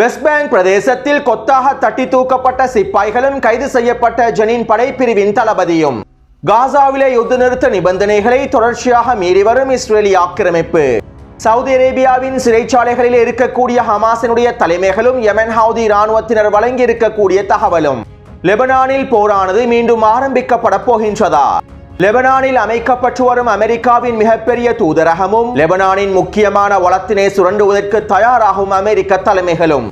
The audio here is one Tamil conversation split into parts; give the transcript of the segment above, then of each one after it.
வெஸ்ட் பேங்க் பிரதேசத்தில் கொத்தாக தட்டி தூக்கப்பட்ட சிப்பாய்களும் கைது செய்யப்பட்ட ஜெனின் படைப்பிரிவின் தளபதியும். காசாவிலே யுத்த நிறுத்த நிபந்தனைகளை தொடர்ச்சியாக மீறி வரும் இஸ்ரேலிய ஆக்கிரமிப்பு. சவுதி அரேபியாவின் சிறைச்சாலைகளில் இருக்கக்கூடிய ஹமாஸினுடைய தலைமைகளும் யெமன் ஹவுதி இராணுவத்தினர் வழங்கி இருக்கக்கூடிய தகவலும். லெபனானில் போரானது மீண்டும் ஆரம்பிக்கப்பட போகின்றதா? லெபனானில் அமைக்கப்பட்டு வரும் அமெரிக்காவின் மிகப்பெரிய தூதரகமும் லெபனானின் முக்கியமான வளத்தினை சுரண்டுவதற்கு தயாராகும் அமெரிக்க தலைமைகளும்.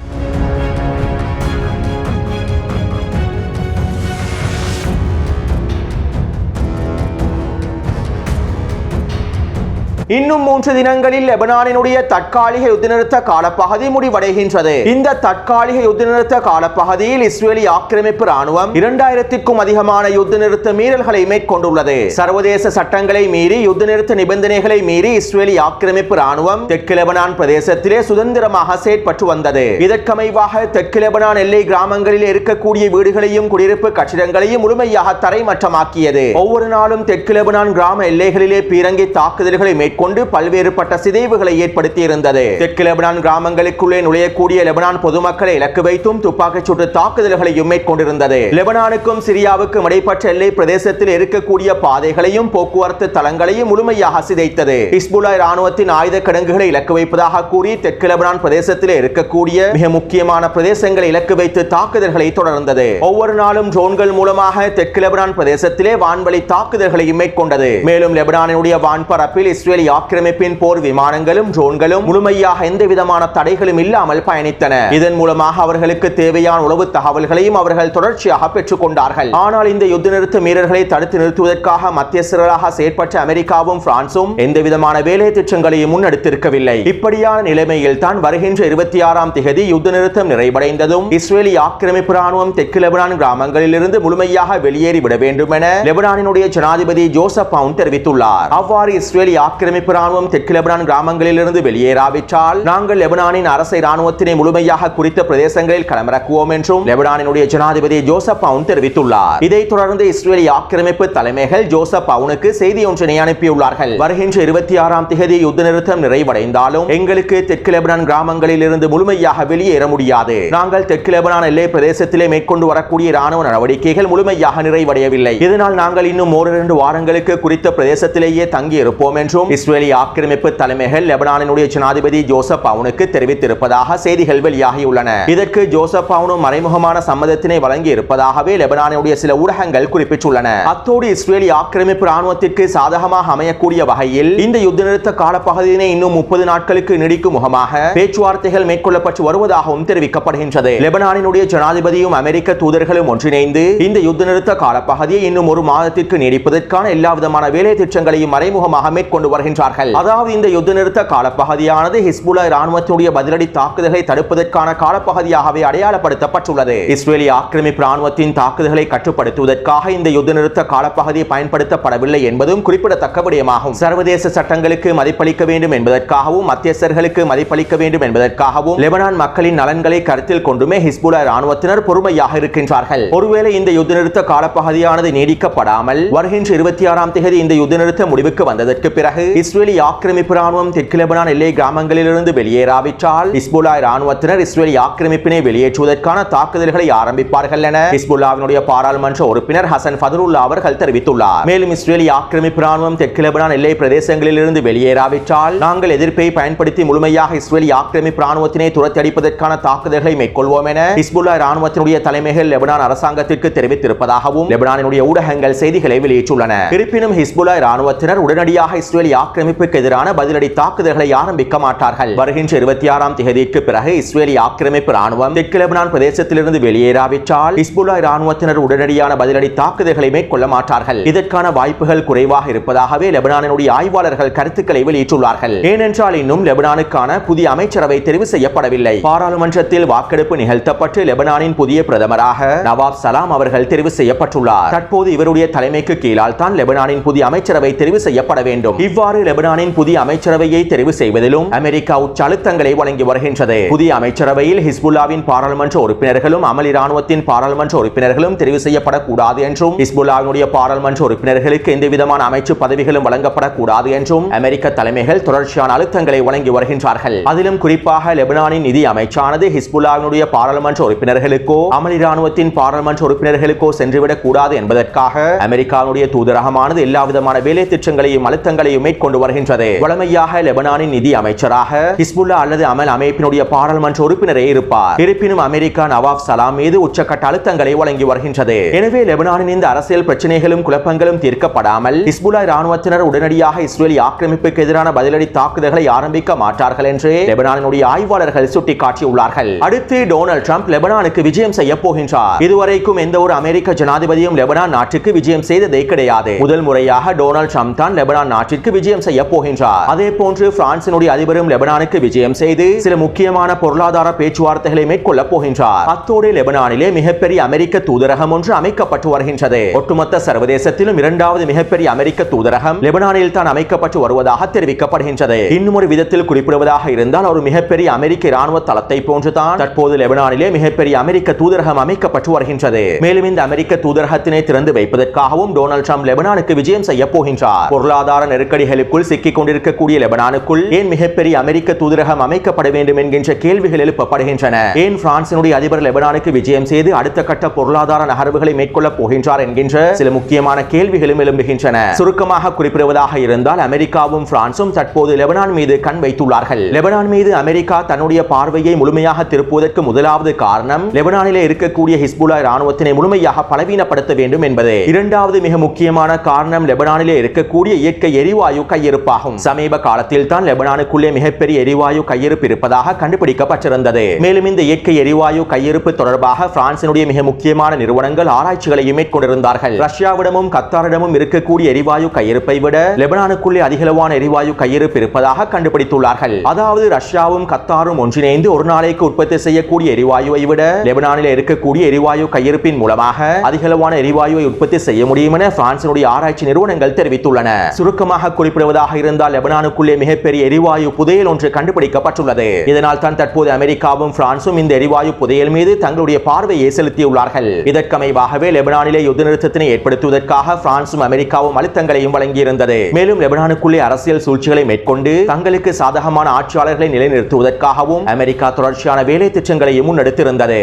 இன்னும் 3 தினங்களில் லெபனானினுடைய தற்காலிக யுத்த நிறுத்த காலப்பகுதி முடிவடைகின்றது. இந்த தற்காலிக யுத்த நிறுத்த காலப்பகுதியில் இஸ்ரேலிய ஆக்கிரமிப்பு ராணுவம் 2000க்கும் அதிகமான யுத்த நிறுத்த மீறல்களை மேற்கொண்டுள்ளது. சர்வதேச சட்டங்களை மீறி யுத்த நிறுத்த நிபந்தனைகளை மீறி இஸ்ரேலிய ஆக்கிரமிப்பு ராணுவம் தெற்கு லெபனான் பிரதேசத்திலே சுதந்திரமாக செயற்பட்டு வந்தது. இதற்கமைவாக தெற்கு லெபனான் எல்லை கிராமங்களில் இருக்கக்கூடிய வீடுகளையும் குடியிருப்பு கட்டிடங்களையும் முழுமையாக தரைமட்டமாக்கியது. ஒவ்வொரு நாளும் தெற்கு லெபனான் கிராம எல்லைகளிலே பீரங்கி தாக்குதல்களை மேற்கொண்டு பல்வேறுபட்ட சிதைவுகளை ஏற்படுத்தி இருந்தது. தெற்கு லெபனான் கிராமங்களுக்குள்ளே நுழையக்கூடிய லெபனான் பொதுமக்களை இலக்கு வைத்தும் துப்பாக்கிச் சூட்டு தாக்குதல்களையும் மேற்கொண்டிருந்தது. லெபனானுக்கும் சிரியாவுக்கும் இடைப்பட்ட எல்லை பிரதேசத்தில் இருக்கக்கூடிய பாதைகளையும் போக்குவரத்து தளங்களையும் முழுமையாக சிதைத்தது. ஹிஸ்புல்லா இராணுவத்தின் ஆயுத கிடங்குகளை இலக்கு வைப்பதாக கூறி தெற்கு லெபனான் பிரதேசத்தில் இருக்கக்கூடிய மிக முக்கியமான பிரதேசங்களை இலக்கு வைத்து தாக்குதல்களை தொடர்ந்தது. ஒவ்வொரு நாளும் ட்ரோன்கள் மூலமாக தெற்கு லெபனான் பிரதேசத்திலே வான்வழி தாக்குதல்களையும் மேற்கொண்டது. மேலும் லெபனானுடைய வான்பரப்பில் இஸ்ரேலிய ஆக்கிரமிப்பின் போர் விமானங்களும் ட்ரோன்களும் முழுமையாக எந்த விதமான தடைகளும் இல்லாமல் பயணித்தன. இதன் மூலமாக அவர்களுக்கு தேவையான உளவு தகவல்களையும் அவர்கள் தொடர்ச்சியாக பெற்றுக் கொண்டார்கள். ஆனால் இந்த யுத்த நிறுத்த மீறல்களை தடுத்து நிறுத்துவதற்காக மத்தியஸ்தர்களாக செயற்பட்ட அமெரிக்காவும் பிரான்சும் எந்த விதமான வேலை திட்டங்களையும் முன்னெடுத்திருக்கவில்லை. இப்படியான நிலைமையில் தான் வருகின்ற 26ஆம் தேதி யுத்த நிறுத்தம் நிறைவடைந்ததும் இஸ்ரேலிய ஆக்கிரமிப்பு ராணுவம் தெற்கு லெபனான் கிராமங்களில் இருந்து முழுமையாக வெளியேறிவிட வேண்டும் என லெபனானினுடைய ஜனாதிபதி ஜோசப் அவுன் தெரிவித்துள்ளார். அவ்வாறு இஸ்ரேலிய ஆக்கிரமிப்பு ராணுவம் தெற்கு லெபனான் கிராமங்களில் இருந்து வெளியேறாவிட்டால் நாங்கள் லெபனானின் அரசை ராணுவத்தினை முழுமையாக குறித்த பிரதேசங்களில் களமிறக்குவோம் என்றும் லெபனானினுடைய ஜனாதிபதி ஜோசப் அவுன் தெரிவித்துள்ளார். இதைத் தொடர்ந்து இஸ்ரேலிய ஆக்கிரமிப்பு தலைமைகள் ஜோசப் அவுனுக்கு செய்தி ஒன்றினை அனுப்பியுள்ளார்கள். வருகின்ற 26ஆம் தேதி யுத்த நிறுத்தம் நிறைவடைந்தாலும் எங்களுக்கு தெற்கு லெபனான் கிராமங்களில் இருந்து முழுமையாக வெளியேற முடியாது. நாங்கள் தெற்கு லெபனான் எல்லை பிரதேசத்திலே மேற்கொண்டு வரக்கூடிய ராணுவ நடவடிக்கைகள் முழுமையாக நிறைவடையவில்லை. இதனால் நாங்கள் இன்னும் 1-2 வாரங்களுக்கு குறித்த பிரதேசத்திலேயே தங்கி இருப்போம் என்றும் இஸ்ரேலிய ஆக்கிரமிப்பு தலைமைகள் லெபனானினுடைய ஜனாதிபதி ஜோசப் அவுனுக்கு தெரிவித்திருப்பதாக செய்திகள் வெளியாகியுள்ளன. இதற்கு ஜோசப் அவுனும் மறைமுகமான சம்மதத்தினை வழங்கி இருப்பதாகவே லெபனானுடைய சில ஊடகங்கள் குறிப்பிட்டுள்ளன. அத்தோடு இஸ்ரேலிய ஆக்கிரமிப்பு ராணுவத்திற்கு சாதகமாக அமையக்கூடிய வகையில் இந்த யுத்த நிறுத்த காலப்பகுதியினை இன்னும் 30 நாட்களுக்கு நீடிக்கும் முகமாக பேச்சுவார்த்தைகள் மேற்கொள்ளப்பட்டு வருவதாகவும் தெரிவிக்கப்படுகின்றது. லெபனானினுடைய ஜனாதிபதியும் அமெரிக்க தூதர்களும் ஒன்றிணைந்து இந்த யுத்த நிறுத்த காலப்பகுதியை இன்னும் 1 மாதத்திற்கு நீடிப்பதற்கான எல்லா விதமான வேலை திட்டங்களையும் மறைமுகமாக மேற்கொண்டு வருகின்றார்கள். அதாவது இந்த யுத்த நிறுத்த காலப்பகுதியானது ஹிஸ்புல்லா இராணுவத்தினுடைய பதிலடி தாக்குதல்களை தடுப்பதற்கான காலப்பகுதியாகவே அடையாளப்படுத்தப்பட்டுள்ளது. இஸ்ரேலிய ஆக்கிரமிப்பு ராணுவத்தின் தாக்குதல்களை கட்டுப்படுத்துவதற்காக இந்த யுத்த நிறுத்த காலப்பகுதி பயன்படுத்தப்படவில்லை என்பதும் குறிப்பிடத்தக்க விடயமாகும். சர்வதேச சட்டங்களுக்கு மதிப்பளிக்க வேண்டும் என்பதற்காகவும் மத்தியஸ்தர்களுக்கு மதிப்பளிக்க வேண்டும் என்பதற்காகவும் லெபனான் மக்களின் நலன்களை கருத்தில் கொண்டுமே ஹிஸ்புல்லா இராணுவத்தினர் பொறுமையாக இருக்கின்றார்கள். ஒருவேளை இந்த யுத்த நிறுத்த காலப்பகுதியானது நீடிக்கப்படாமல் வருகின்ற 26ஆம் தேதி இந்த யுத்த நிறுத்த முடிவுக்கு வந்ததற்கு பிறகு இஸ்ரேலிய ஆக்கிரமிப்பு ராணுவம் தெற்கு லெபனான் எல்லை கிராமங்களிலிருந்து வெளியேறாவிட்டால் ஹிஸ்புல்லா இராணுவத்தினர் இஸ்ரேலிய ஆக்கிரமிப்பினை வெளியேற்றுவதற்கான தாக்குதல்களை ஆரம்பிப்பார்கள் என ஹிஸ்புல்லாவினுடைய பாராளுமன்ற உறுப்பினர் ஹசன் ஃபதருல்லா அவர்கள் தெரிவித்துள்ளார். மேலும் இஸ்ரேலிய ஆக்கிரமிப்பு ராணுவம் தெற்கு லெபனான் எல்லை பிரதேசங்களிலிருந்து வெளியேறாவிட்டால் நாங்கள் எதிர்ப்பை பயன்படுத்தி முழுமையாக இஸ்ரேலிய ஆக்கிரமிப்பு ராணுவத்தினை துரத்தி அடிப்பதற்கான தாக்குதல்களை மேற்கொள்வோம் என ஹிஸ்புல்லா இராணுவத்தினுடைய தலைமைகள் லெபனான் அரசாங்கத்திற்கு தெரிவித்திருப்பதாகவும் லெபனானினுடைய ஊடகங்கள் செய்திகளை வெளியிட்டுள்ளன. இருப்பினும் ஹிஸ்புல்லா இராணுவத்தினர் உடனடியாக இஸ்ரேலிய ஆக்கிரமிப்புக்கு எதிரான பதிலடி தாக்குதல்களை ஆரம்பிக்க மாட்டார்கள். வருகின்ற 26ஆம் தேதிக்கு பிறகு இஸ்ரேலிய ஆக்கிரமிப்பு ராணுவம் தெற்கு லெபனான் பிரதேசத்திலிருந்து வெளியேறாவிட்டால் ஹிஸ்புல்லா இராணுவத்தினர் உடனடியான பதிலடி தாக்குதல்களை மேற்கொள்ள மாட்டார்கள். இதற்கான வாய்ப்புகள் குறைவாக இருப்பதாகவே லெபனானுடைய ஆய்வாளர்கள் கருத்துக்களை வெளியிட்டுள்ளார்கள். ஏனென்றால் இன்னும் லெபனானுக்கான புதிய அமைச்சரவை தெரிவு செய்யப்படவில்லை. பாராளுமன்றத்தில் வாக்கெடுப்பு நிகழ்த்தப்பட்டு லெபனானின் புதிய பிரதமராக நவாப் சலாம் அவர்கள் தெரிவு செய்யப்பட்டுள்ளார். தற்போது இவருடைய தலைமைக்கு கீழால் தான் லெபனானின் புதிய அமைச்சரவை தெரிவு செய்யப்பட வேண்டும். இவ்வாறு லெபனானின் புதிய அமைச்சரவையை தெரிவு செய்வதிலும் அமெரிக்கா உச்ச அழுத்தங்களை வழங்கி வருகின்றது. புதிய அமைச்சரவையில் ஹிஸ்புல்லாவின் பாராளுமன்ற உறுப்பினர்களும் அமல் இராணுவத்தின் பாராளுமன்ற உறுப்பினர்களும் தெரிவு செய்யப்படக்கூடாது என்றும் ஹிஸ்புல்லாவினுடைய பாராளுமன்ற உறுப்பினர்களுக்கு எந்தவிதமான அமைச்சு பதவிகளும் வழங்கப்படக்கூடாது என்றும் அமெரிக்க தலைமைகள் தொடர்ச்சியான அழுத்தங்களை வழங்கி வருகின்றார்கள். அதிலும் குறிப்பாக லெபனானின் நிதி அமைச்சானது ஹிஸ்புல்லாவினுடைய பாராளுமன்ற உறுப்பினர்களுக்கோ அமல் இராணுவத்தின் பாராளுமன்ற உறுப்பினர்களுக்கோ சென்றுவிடக் கூடாது என்பதற்காக அமெரிக்காவுடைய தூதரகமானது எல்லா விதமான வேலை திட்டங்களையும் அழுத்தங்களையும் மேற்கொண்டு வருகின்றது. வழமையாக லெபனானின் நிதி அமைச்சராக ஹிஸ்புல்லா அல்லது அமல் அமைப்பினுடைய பாராளுமன்ற உறுப்பினரே இருப்பார். இருப்பினும் அமெரிக்கா நவாப் சலாம் மீது உச்சக்கட்ட அழுத்தங்களை வழங்கி வருகின்றது. எனவே லெபனானின் இந்த அரசியல் பிரச்சனைகளும் குழப்பங்களும் தீர்க்கப்படாமல் ஹிஸ்புல்லா இராணுவத்தினர் உடனடியாக இஸ்ரேலி ஆக்கிரமிப்புக்கு எதிரான பதிலடி தாக்குதல்களை ஆரம்பிக்க மாட்டார்கள் என்று லெபனானுடைய ஆய்வாளர்கள் சுட்டிக்காட்டியுள்ளார்கள். அடுத்து டொனால்ட் ட்ரம்ப் லெபனானுக்கு விஜயம் செய்ய போகின்றார். இதுவரைக்கும் எந்த ஒரு அமெரிக்க ஜனாதிபதியும் லெபனான் நாட்டுக்கு விஜயம் செய்ததே கிடையாது. முதல் முறையாக டொனால்ட் ட்ரம்ப் தான் லெபனான் நாட்டிற்கு விஜயம் செய்ய போகின்றார். அதே போன்று பிரான்சினுடைய அதிபரும் லெபனானுக்கு விஜயம் செய்து சில முக்கியமான பொருளாதார பேச்சுவார்த்தைகளை மேற்கொள்ள போகின்றார். அத்தோடு லெபனானிலே மிகப்பெரிய அமெரிக்க தூதரகம் ஒன்று அமைக்கப்பட்டு வருகின்றது. ஒட்டுமொத்த சர்வதேசத்திலும் இரண்டாவது மிகப்பெரிய அமெரிக்க தூதரகம் லெபனானில் தான் அமைக்கப்பட்டு வருவதாக தெரிவிக்கப்படுகின்றது. இன்னும் ஒரு விதத்தில் குறிப்பிடுவதாக இருந்தால் ஒரு மிகப்பெரிய அமெரிக்க இராணுவ தளத்தை போன்றுதான் தற்போது லெபனானிலே மிகப்பெரிய அமெரிக்க தூதரகம் அமைக்கப்பட்டு வருகின்றது. மேலும் இந்த அமெரிக்க தூதரகத்தினை திறந்து வைப்பதற்காகவும் டொனால்ட் ட்ரம்ப் லெபனானுக்கு விஜயம் செய்ய போகின்றார். பொருளாதார நெருக்கடிகளுக்குள் சிக்கிக் கொண்டிருக்கக்கூடிய லெபனானுக்குள் ஏன் மிகப்பெரிய அமெரிக்க தூதரகம் அமைக்கப்பட வேண்டும் என்கின்ற கேள்விகள் எழுப்பப்படுகின்றன. ஏன் பிரான்சினுடைய அதிபர் லெபனானுக்கு விஜயம் செய்து அடுத்த கட்ட பொருளாதார நகர்வுகளை மேற்கொள்ள போகின்றார் என்கின்ற சில முக்கியமான கேள்விகளும் எழும்புகின்றன. சுருக்கமாக குறிப்பிடுவதாக இருந்தால் அமெரிக்காவும் பிரான்சும் தற்போது லெபனான் மீது கண் வைத்துள்ளார்கள். லெபனான் மீது அமெரிக்கா தன்னுடைய பார்வையை முழுமையாக திருப்புவதற்கு முதலாவது காரணம் லெபனானிலே இருக்கக்கூடிய ஹிஸ்புல்லா இராணுவத்தினை முழுமையாக பலவீனப்படுத்த வேண்டும் என்பது. இரண்டாவது மிக முக்கியமான காரணம் லெபனானிலே இருக்கக்கூடிய இயற்கை எரிவாயு கையிருப்பாகும். சமீப காலத்தில் தான் லெபனானுக்குள்ளே மிகப்பெரிய எரிவாயு கையிருப்பு இருப்பதாக கண்டுபிடிக்கப்பட்டிருந்தது. மேலும் இந்த இயற்கை எரிவாயு கையிருப்பு தொடர்பாக பிரான்சினுடைய மிக முக்கியமான நிறுவனங்கள் ஆராய்ச்சிகளையும் மேற்கொண்டிருந்தார்கள். ரஷ்யாவிடமும் கத்தாரிடமும் இருக்கக்கூடிய எரிவாயு கையிருப்பை விட லெபனானுக்குள்ளே அதிகளவான எரிவாயு கையிருப்பு இருப்பதாக கண்டுபிடித்துள்ளார்கள். அதாவது ரஷ்யாவும் கத்தாரும் ஒன்றிணைந்து ஒரு நாளைக்கு உற்பத்தி செய்யக்கூடிய எரிவாயுவை விட லெபனானில் இருக்கக்கூடிய எரிவாயு கையிருப்பின் மூலமாக அதிகளவான எரிவாயுவை உற்பத்தி செய்ய முடியும் என பிரான்சினுடைய ஆராய்ச்சி நிறுவனங்கள் தெரிவித்துள்ளன. சுருக்கமாக குறிப்பிடுவதாக இருந்தால் லெபனானுக்குள்ளே மிகப்பெரிய எரிவாயு புதையல் ஒன்று கண்டுபிடிக்கப்பட்டுள்ளது. இதனால் தான் தற்போது அமெரிக்காவும் பிரான்சும் இந்த எரிவாயு புதையல் மீது தங்களுடைய பார்வையை செலுத்தியுள்ளார்கள். இதற்கமைவாகவே லெபனானிலே யுத்த நிறுத்தத்தினை ஏற்படுத்துவதற்காக பிரான்சும் அமெரிக்காவும் அழுத்தங்களையும் வழங்கியிருந்தது. மேலும் லெபனானுக்குள்ளே அரசியல் சூழ்ச்சிகளை மேற்கொண்டு தங்களுக்கு சாதகமான ஆட்சியாளர்களை நிலைநிறுத்துவதற்காகவும் அமெரிக்கா தொடர்ச்சியான வேலை திட்டங்களையும் முன்னெடுத்திருந்தது.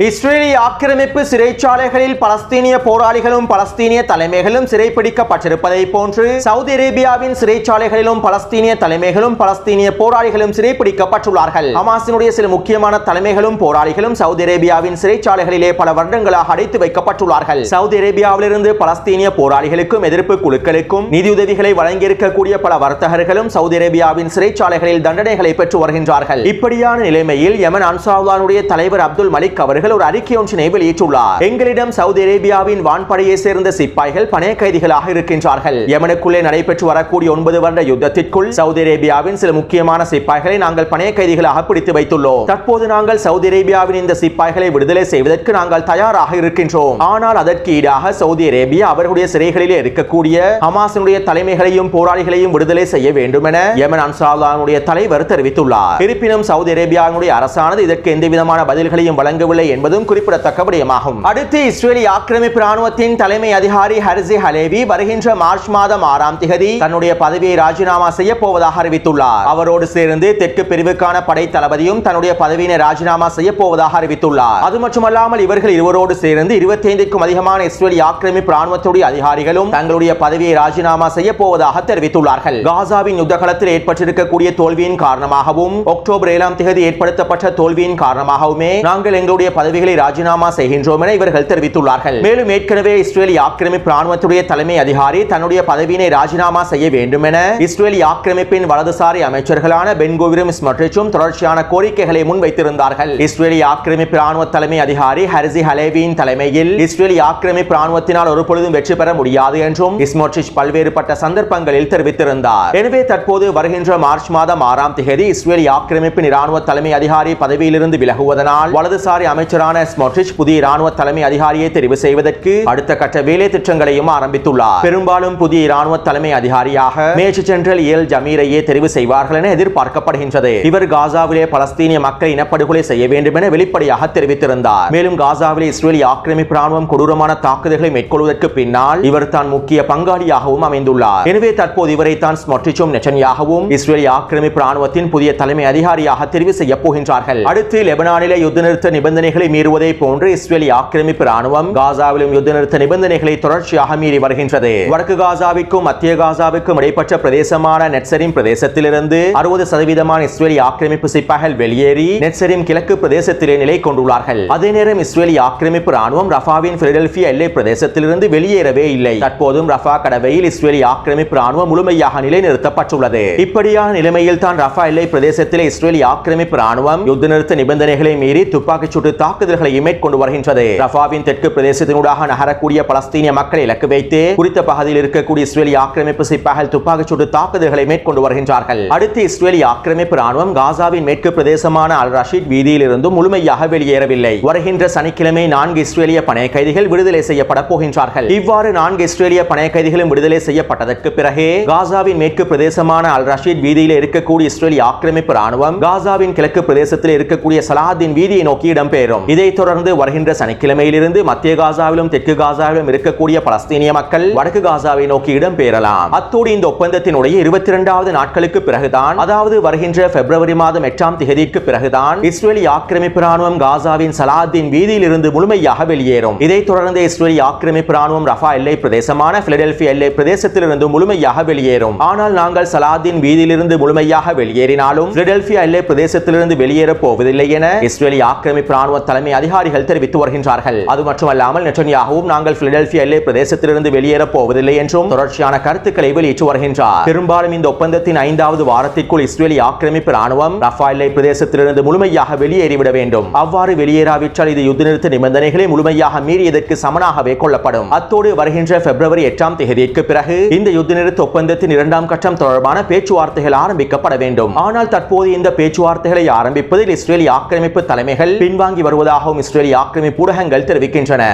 இஸ்ரேலிய ஆக்கிரமிப்பு சிறைச்சாலைகளில் பலஸ்தீனிய போராளிகளும் பலஸ்தீனிய தலைமைகளும் சிறைப்பிடிக்கப்பட்டிருப்பதை போன்று சவுதி அரேபியாவின் சிறைச்சாலைகளிலும் பலஸ்தீனிய தலைமைகளும் பலஸ்தீனிய போராளிகளும் சிறைப்பிடிக்கப்பட்டுள்ளார்கள். ஹமாஸினுடைய சில முக்கியமான தலைமைகளும் போராளிகளும் சவுதி அரேபியாவின் சிறைச்சாலைகளிலே பல வருடங்களாக அடைத்து வைக்கப்பட்டுள்ளார்கள். சவுதி அரேபியாவிலிருந்து பலஸ்தீனிய போராளிகளுக்கும் எதிர்ப்பு குழுக்களுக்கும் நிதியுதவிகளை வழங்கியிருக்கக்கூடிய பல வர்த்தகர்களும் சவுதி அரேபியாவின் சிறைச்சாலைகளில் தண்டனைகளை பெற்று வருகின்றார்கள். இப்படியான நிலைமையில் யமன் அன்சாருல்லாஹ்வுடைய தலைவர் அப்துல் மலிக் அவர்கள் ஒரு அறிக்கை ஒன்றினை வெளியிட்டுள்ளார். எங்களிடம் சவுதி அரேபியாவின் வான்படையை சேர்ந்த சிப்பாய்கள் பணைய கைதிகளாக இருக்கின்றார்கள். யமனுக்குள்ளே நடைபெற்று வரக்கூடிய 9 வருட யுத்தத்திற்குள் சவுதி அரேபியாவின் சில முக்கியமான சிப்பாய்களை நாங்கள் பணைய கைதிகளாக பிடித்து வைத்துள்ளோம். தற்போது நாங்கள் சவுதி அரேபியாவின் இந்த சிப்பாய்களை விடுதலை செய்வதற்கு நாங்கள் தயாராக இருக்கின்றோம். ஆனால் அதற்கு ஈடாக சவுதி அரேபியா அவர்களுடைய சிறைகளிலே இருக்கக்கூடிய ஹமாஸினுடைய தலைமைகளையும் போராளிகளையும் விடுதலை செய்ய வேண்டும் என யமன் அன்சாருல்லாஹ்வுடைய தலைவர் தெரிவித்துள்ளார். இருப்பினும் சவுதி அரேபியாவினுடைய அரசானது இதற்கு எந்தவிதமான பதில்களையும் வழங்கவில்லை என்பதும் குறிப்பிடத்தக்க விடயமாகும். அடுத்து இஸ்ரேலிய ஆக்கிரமிப்பு ராணுவத்தின் தலைமை அதிகாரி ஹர்ஸி ஹலேவி வருகின்ற மார்ச் மாதம் 6ஆம் தேதி தன்னுடைய பதவியை ராஜினாமா செய்ய போவதாக அறிவித்துள்ளார். அவரோடு சேர்ந்து தெற்கு பிரிவுக்கான படை தளபதியும் தன்னுடைய பதவியை ராஜினாமா செய்ய போவதாக அறிவித்துள்ளார். அது மட்டுமல்லாமல் இவர்கள் இருவரோடு சேர்ந்து 25க்கும் அதிகமான இஸ்ரேலிய ஆக்கிரமிப்பு ராணுவத்துடைய அதிகாரிகளும் தங்களுடைய பதவியை ராஜினாமா செய்ய போவதாக தெரிவித்துள்ளார்கள். காசாவின் யுத்தகளத்தில் ஏற்பட்டிருக்கக்கூடிய தோல்வியின் காரணமாகவும் அக்டோபர் 7ஆம் தேதி ஏற்படுத்தப்பட்ட தோல்வியின் காரணமாகவுமே நாங்கள் எங்களுடைய பதவிகளை ராஜினாமா செய்கின்றோம் என இவர்கள் தெரிவித்துள்ளார்கள். மேலும் ஏற்கனவே இஸ்ரேலிய ஆக்கிரமிப்பு ராணுவத்துடைய தலைமை அதிகாரி தன்னுடைய பதவியை ராஜினாமா செய்ய வேண்டும் என இஸ்ரேலிய ஆக்கிரமிப்பின் வலதுசாரி அமைச்சர்களான பென் குவிரும் ஸ்மோட்ரிச்சும் தொடர்ச்சியான கோரிக்கைகளை முன்வைத்திருந்தார்கள். இஸ்ரேலிய ஆக்கிரமிப்பு ராணுவ தலைமை அதிகாரி ஹர்ஸி ஹலேவியின் தலைமையில் இஸ்ரேலிய ஆக்கிரமிப்பு ராணுவத்தினால் ஒரு பொழுதும் வெற்றி பெற முடியாது என்றும் ஸ்மோட்ரிச் பல்வேறுபட்ட சந்தர்ப்பங்களில் தெரிவித்திருந்தார். எனவே தற்போது வருகின்ற மார்ச் மாதம் 6ஆம் தேதி இஸ்ரேலிய ஆக்கிரமிப்பின் ராணுவ தலைமை அதிகாரி பதவியிலிருந்து விலகுவதனால் வலதுசாரி அமைச்சர் அமைச்சரான ஸ்மோட்ரிச் புதிய இராணுவ தலைமை அதிகாரியை தெரிவு செய்வதற்கு அடுத்த கட்ட வேலை திட்டங்களையும் ஆரம்பித்துள்ளார். பெரும்பாலும் புதிய இராணுவ தலைமை அதிகாரியாக மேஜர் ஜெனரல் எல் ஜமீரையே தெரிவு செய்வார்கள் என எதிர்பார்க்கப்படுகின்றது. இவர் காசாவிலே பலஸ்தீனிய மக்கள் இனப்படுகொலை செய்ய வேண்டும் என வெளிப்படையாக தெரிவித்திருந்தார். மேலும் காசாவிலே இஸ்ரேலிய ஆக்கிரமிப்பு ராணுவம் கொடூரமான தாக்குதல்களை மேற்கொள்வதற்கு பின்னால் இவர் தான் முக்கிய பங்காளியாகவும் அமைந்துள்ளார். எனவே தற்போது இவரை தான் ஸ்மோட்ரிச்சும் நெட்டன்யாகவும் இஸ்ரேலிய ஆக்கிரமிப்பு ராணுவத்தின் புதிய தலைமை அதிகாரியாக தெரிவு செய்ய போகின்றார்கள். அடுத்து லெபனானிலே யுத்த நிறுத்த நிபந்தனைகளை மீறுவதை போன்று இஸ்ரேலிய ஆக்கிரமிப்பு ராணுவம் காசாவிலும் யுத்த நிறுத்த நிபந்தனைகளை தொடர்ச்சியாக மீறி வருகின்றது. வடக்கு காசாவிற்கும் மத்திய காசாவிற்கும் இடைப்பட்ட பிரதேசமான நெட்சரிம் பிரதேசத்திலிருந்து 60% இஸ்ரேலிய ஆக்கிரமிப்பு சிப்பாய்கள் வெளியேறி நெட்சரிம் கிழக்கு பிரதேசத்திலே நிலை கொண்டுள்ளார்கள். அதே நேரம் இஸ்ரேலிய ஆக்கிரமிப்பு ராணுவம் ரஃபாவின் பிலடெல்பியா எல்லை பிரதேசத்திலிருந்து வெளியேறவே இல்லை. தற்போதும் ரஃபா கடவையில் இஸ்ரேலிய ஆக்கிரமிப்பு ராணுவம் முழுமையாக நிலைநிறுத்தப்பட்டுள்ளது. இப்படியான நிலைமையில் தான் ரஃபா எல்லை பிரதேசத்திலே இஸ்ரேலிய ஆக்கிரமிப்பு ராணுவம் யுத்த நிறுத்த நிபந்தனைகளை மீறி துப்பாக்கிச் சூட்டு தாக்குதல்களை மேற்கொண்டு வருகின்றது. ரஃபாவின் தெற்கு பிரதேசத்தினூடாக நகரக்கூடிய பலஸ்தீனிய மக்களை இலக்கு வைத்து குறித்த பகுதியில் இருக்கக்கூடிய இஸ்ரேலிய ஆக்கிரமிப்பு சிப்பாய்கள் துப்பாக்கிச் சூட்டு தாக்குதல்களை மேற்கொண்டு வருகின்றார்கள். அடுத்து இஸ்ரேலிய ஆக்கிரமிப்பு ராணுவம் காசாவின் மேற்கு பிரதேசமான அல் ரஷீத் வீதியில் இருந்து முழுமையாக வெளியேறவில்லை. வருகின்ற சனிக்கிழமை 4 இஸ்ரேலிய பணைய கைதிகள் விடுதலை செய்யப்பட போகின்றார்கள். இவ்வாறு 4 இஸ்ரேலிய பணைய கைதிகளும் விடுதலை செய்யப்பட்டதற்கு பிறகு காசாவின் மேற்கு பிரதேசமான அல் ரஷீத் வீதியில் இருக்கக்கூடிய இஸ்ரேலிய ஆக்கிரமிப்பு ராணுவம் காசாவின் கிழக்கு பிரதேசத்தில் இருக்கக்கூடிய சலாஹ்தீன் வீதியை நோக்கி இடம்பெயரும். இதைத் தொடர்ந்து வருகின்ற சனிக்கிழமையிலிருந்து மத்திய காசாவிலும் தெற்கு காசாவிலும் இருக்கக்கூடிய பலஸ்தீனிய மக்கள் வடக்கு காசாவை நோக்கி இடம்பெயரலாம். அத்தோடு இந்த ஒப்பந்தத்தினுடைய 22வது நாட்களுக்கு பிறகுதான், அதாவது வருகின்ற பிப்ரவரி மாதம் 8ஆம் தேதிக்கு பிறகுதான் இஸ்ரேலிய ஆக்கிரமிப்பு ராணுவம் காசாவின் சலாஹ்தீன் வீதியில் இருந்து முழுமையாக வெளியேறும். இதைத் தொடர்ந்து இஸ்ரேலிய ஆக்கிரமிப்பு ராணுவம் ரஃபா எல்லை பிரதேசமான பிலடெல்பியா எல்லை பிரதேசத்திலிருந்து முழுமையாக வெளியேறும். ஆனால் நாங்கள் சலாஹ்தீன் வீதியிலிருந்து முழுமையாக வெளியேறினாலும் பிலடெல்பியா எல்லை பிரதேசத்திலிருந்து வெளியேற போவதில்லை என இஸ்ரேலிய ஆக்கிரமிப்பு ராணுவ தலைமை அதிகாரிகள் தெரிவித்து வருகின்றார்கள். அது மட்டுமல்லாமல் நெட்டன்யாகவும் நாங்கள் பிலடெல்பியா எல்லை பிரதேசத்திலிருந்து வெளியேற போவதில்லை என்றும் தொடர்ச்சியான கருத்துக்களை வெளியிட்டு வருகின்றார். பெரும்பாலும் இந்த ஒப்பந்தத்தின் 5வது வாரத்திற்குள் இஸ்ரேலிய ஆக்கிரமிப்பு ராணுவம் ரஃபா எல்லை பிரதேசத்திலிருந்து முழுமையாக வெளியேறிவிட வேண்டும். அவ்வாறு வெளியேறாவிட்டால் இது யுத்த நிறுத்த நிபந்தனைகளை முழுமையாக மீறியதற்கு சமனாகவே கொள்ளப்படும். அத்தோடு வருகின்ற பிப்ரவரி 8ஆம் தேதிக்கு பிறகு இந்த யுத்த நிறுத்த ஒப்பந்தத்தின் 2ஆம் கட்டம் தொடர்பான பேச்சுவார்த்தைகள் ஆரம்பிக்கப்பட வேண்டும். ஆனால் தற்போது இந்த பேச்சுவார்த்தைகளை ஆரம்பிப்பதில் இஸ்ரேலிய ஆக்கிரமிப்பு தலைமைகள் பின்வாங்கி வருவதாகவும் இஸ்ரேலிய ஆக்கிரமிப்பு ஊடகங்கள் தெரிவிக்கின்றன.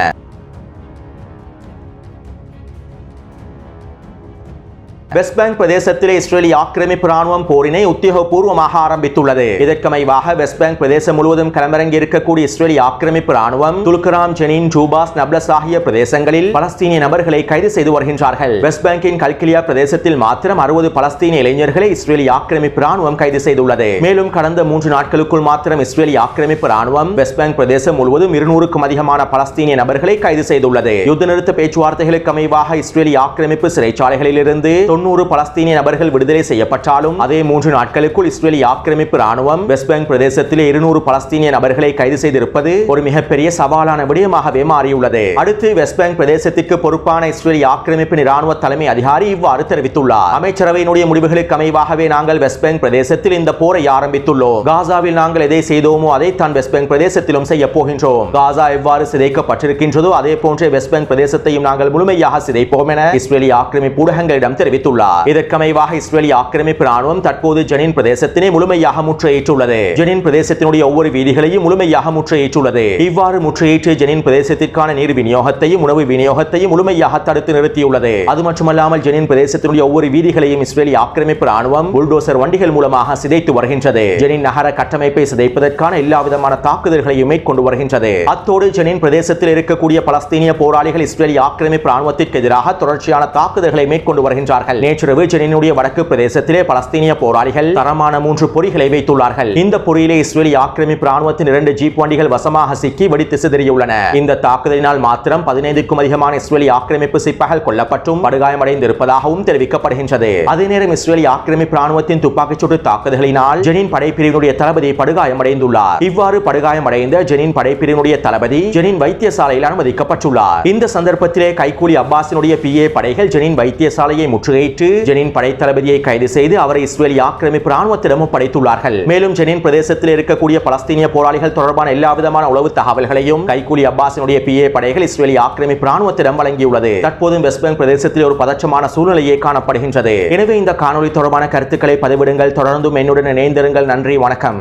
வெஸ்ட் பேங்க் பிரதேசத்திலே இஸ்ரேலிய ஆக்கிரமிப்பு ராணுவம் போரினை உத்தியோகபூர்வமாக ஆரம்பித்துள்ளது. இதற்கமைவாக வெஸ்ட் பேங்க் பிரதேசம் முழுவதும் களமிறங்கி இருக்கக்கூடிய இஸ்ரேலிய ஆக்கிரமிப்பு ராணுவம் துல்கராம், ஜெனின், ஜூபாஸ், நப்லஸ் ஆகிய பிரதேசங்களில் பலஸ்தீனிய நபர்களை கைது செய்து வருகின்றார்கள். வெஸ்ட் பேங்கின் கல்கிலியா பிரதேசத்தில் மாத்திரம் 60 பலஸ்தீனிய இளைஞர்களை இஸ்ரேலிய ஆக்கிரமிப்பு ராணுவம் கைது செய்துள்ளது. மேலும் கடந்த 3 நாட்களுக்குள் மாத்திரம் இஸ்ரேலிய ஆக்கிரமிப்பு ராணுவம் வெஸ்ட் பேங்க் பிரதேசம் முழுவதும் 200க்கும் அதிகமான பலஸ்தீனிய நபர்களை கைது செய்துள்ளது. யுத்த நிறுத்த பேச்சுவார்த்தைகளுக்கு அமைவாக இஸ்ரேலிய ஆக்கிரமிப்பு சிறைச்சாலைகளில் இருந்து 90 பலஸ்தீனிய நபர்கள் விடுதலை செய்யப்பட்டாலும் அதே 3 நாட்களுக்குள் இஸ்ரேலிய ஆக்கிரமிப்பு ராணுவம் வெஸ்ட் பேங்க் பிரதேசத்திலே 200 பலஸ்தீனிய நபர்களை கைது செய்திருப்பது ஒரு மிகப்பெரிய சவாலான விடயமாகவே மாறியுள்ளது. அடுத்து வெஸ்ட் பேங்க் பிரதேசத்திற்கு பொறுப்பான இஸ்ரேலிய ஆக்கிரமிப்பு ராணுவ தலைமை அதிகாரி இவ்வாறு தெரிவித்துள்ளார். அமைச்சரவையினுடைய முடிவுகளுக்கு அமைவாகவே நாங்கள் வெஸ்ட் பேங்க் பிரதேசத்தில் இந்த போரை ஆரம்பித்துள்ளோம். காசாவில் நாங்கள் எதை செய்தோமோ அதை தான் வெஸ்ட் பேங்க் பிரதேசத்திலும் செய்ய போகின்றோம். காசா எவ்வாறு சிதைக்கப்பட்டிருக்கின்றதோ அதே போன்றே வெஸ்ட் பேங்க் பிரதேசத்தையும் நாங்கள் முழுமையாக சிதைப்போம் என இஸ்ரேலிய ஆக்கிரமிப்பு ஊடகங்களிடம் தெரிவித்துள்ளார். இதற்கமைவாக இஸ்ரேலிய ஆக்கிரமிப்பு ராணுவம் தற்போது ஜெனின் பிரதேசத்தினை முழுமையாக முற்றுகையிட்டுள்ளது. ஜெனின் பிரதேசத்தினுடைய ஒவ்வொரு வீதிகளையும் முழுமையாக முற்றுகையிட்டுள்ளது. இவ்வாறு முற்றுகையிட்டு ஜெனின் பிரதேசத்திற்கான நீர் விநியோகத்தையும் உணவு விநியோகத்தையும் முழுமையாக தடுத்து நிறுத்தியுள்ளது. அது மட்டுமல்லாமல் ஜெனின் பிரதேசத்தினுடைய ஒவ்வொரு வீதிகளையும் இஸ்ரேலிய ஆக்கிரமிப்பு ராணுவம் புல்டோசர் வண்டிகள் மூலமாக சிதைத்து வருகின்றது. ஜெனின் நகர கட்டமைப்பை சிதைப்பதற்கான எல்லா விதமான தாக்குதல்களையும் மேற்கொண்டு வருகின்றது. அத்தோடு ஜெனின் பிரதேசத்தில் இருக்கக்கூடிய பலஸ்தீனிய போராளிகள் இஸ்ரேலிய ஆக்கிரமிப்பு ராணுவத்திற்கு எதிராக தொடர்ச்சியான தாக்குதல்களை மேற்கொண்டு வருகின்றார்கள். நேற்றிரவு ஜெனினுடைய வடக்கு பிரதேசத்திலே பலஸ்தீனிய போராளிகள் தரமான 3 பொறிகளை வைத்துள்ளார்கள். இந்த பொறியிலே இஸ்ரேலிய ஆக்கிரமிப்பு ராணுவத்தின் 2 ஜீப் வண்டிகள் வசமாக சிக்கி வெடித்து சிதறியுள்ளன. இந்த தாக்குதலினால் மாத்திரம் 15க்கும் அதிகமான இஸ்ரேலிய ஆக்கிரமிப்பு சிப்பாய்கள் கொல்லப்பட்டும் படுகாயமடைந்திருப்பதாகவும் தெரிவிக்கப்படுகின்றது. அதே நேரம் இஸ்ரேலிய ஆக்கிரமிப்பு ராணுவத்தின் துப்பாக்கிச் சூட்டு தாக்குதலினால் ஜெனின் படைப்பிரிவினுடைய தளபதி படுகாயமடைந்துள்ளார். இவ்வாறு படுகாயமடைந்த ஜெனின் படைப்பிரிவினுடைய தளபதி ஜெனின் வைத்தியசாலையில் அனுமதிக்கப்பட்டுள்ளார். இந்த சந்தர்ப்பத்திலே கைக்கூலி அப்பாஸினுடைய PA படைகள் ஜெனின் வைத்தியசாலையை முற்றுகையிட்டு ஜெனின் படை தளபதியை கைது செய்து அவரை இஸ்ரேலிய ஆக்கிரமிப்பு ராணுவத்திடம் ஒப்படைத்துள்ளார்கள். மேலும் ஜெனின் பிரதேசத்தில் இருக்கக்கூடிய பலஸ்தீனிய போராளிகள் தொடர்பான எல்லா விதமான உளவு தகவல்களையும் கைக்கூலி அப்பாஸினுடைய PA படைகள் இஸ்ரேலிய ஆக்கிரமிப்பு ராணுவத்திடம் வழங்கியுள்ளது. தற்போது வெஸ்ட் பேங்க் பிரதேசத்தில் ஒரு பதற்றமான சூழ்நிலையே காணப்படுகின்றது. எனவே இந்த காணொலி தொடர்பான கருத்துக்களை பதிவிடுங்கள். தொடர்ந்தும் என்னுடன் இணைந்திருங்கள். நன்றி, வணக்கம்.